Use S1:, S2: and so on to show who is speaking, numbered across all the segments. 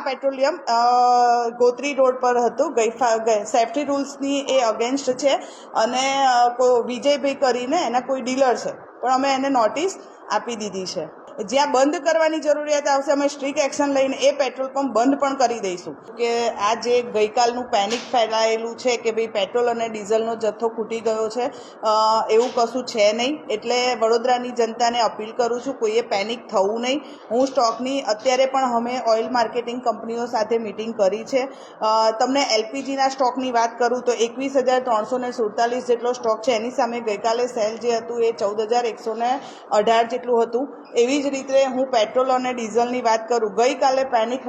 S1: Petroleum Gotri road પર હતું. Safety રૂલ્સની એ against છે અને વિજયભાઈ કરીને એના કોઈ ડીલર છે, પણ અમે એને નોટિસ આપી દીધી છે. જ્યાં બંધ કરવાની જરૂરિયાત આવશે અમે સ્ટ્રિક્ટ એક્શન લઈને એ પેટ્રોલ પંપ બંધ પણ કરી દઈશું. કે આ જે ગઈકાલનું પેનિક ફેલાયેલું છે કે ભાઈ પેટ્રોલ અને ડીઝલનો જથ્થો ખૂટી ગયો છે, એવું કશું છે નહીં. એટલે વડોદરાની જનતાને અપીલ કરું છું, કોઈએ પેનિક થવું નહીં. હું સ્ટોકની અત્યારે પણ અમે ઓઇલ માર્કેટિંગ કંપનીઓ સાથે મિટિંગ કરી છે. તમને એલપીજીના સ્ટોકની વાત કરું તો 21,347 જેટલો સ્ટોક છે. એની સામે ગઈકાલે સેલ જે હતું એ 14,118 જેટલું હતું. એવી જ રીતે હું પેટ્રોલ અને ડીઝલની વાત કરું, ગઈકાલે પેનિક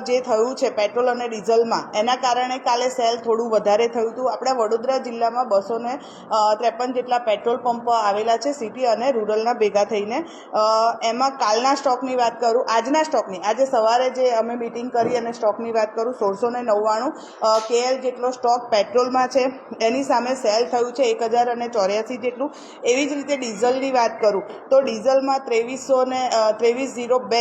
S1: જે થયું છે પેટ્રોલ અને ડીઝલમાં, એના કારણે કાલે સેલ થોડું વધારે થયું હતું. આપણા વડોદરા જિલ્લામાં 253 જેટલા પેટ્રોલ પંપ આવેલા છે, સિટી અને રૂરલના ભેગા થઈને. એમાં કાલના સ્ટોકની વાત કરું, આજના સ્ટોકની, આજે સવારે જે અમે મિટિંગ કરી અને સ્ટોકની વાત કરું, 1699 KL જેટલો સ્ટોક પેટ્રોલમાં છે. એની સામે સેલ થયું છે 1084 જેટલું. એવી જ રીતે ડીઝલની વાત કરું તો ડીઝલમાં 2302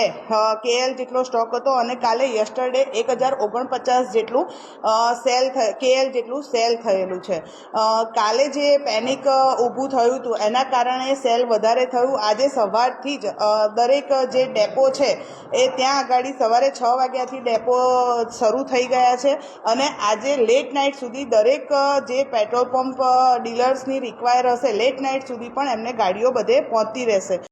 S1: KL જેટલો સ્ટોક હતો અને કાલે યસ્ટરડે 1049 જેટલું KL જેટલું સેલ થયેલું છે. કાલે જે પેનિક ઊભું થયું હતું એના કારણે સેલ વધારે થયું. આજે સવારથી જ દરેક જે ડેપો છે એ ત્યાં આગળ સવારે 6 વાગ્યાથી ડેપો શરૂ થઈ ગયા છે અને આજે લેટ નાઇટ સુધી દરેક જે પેટ્રોલ પંપ ડીલર્સની રિક્વાયર હશે લેટ નાઇટ સુધી પણ એમને ગાડીઓ બધે પહોંચતી રહેશે.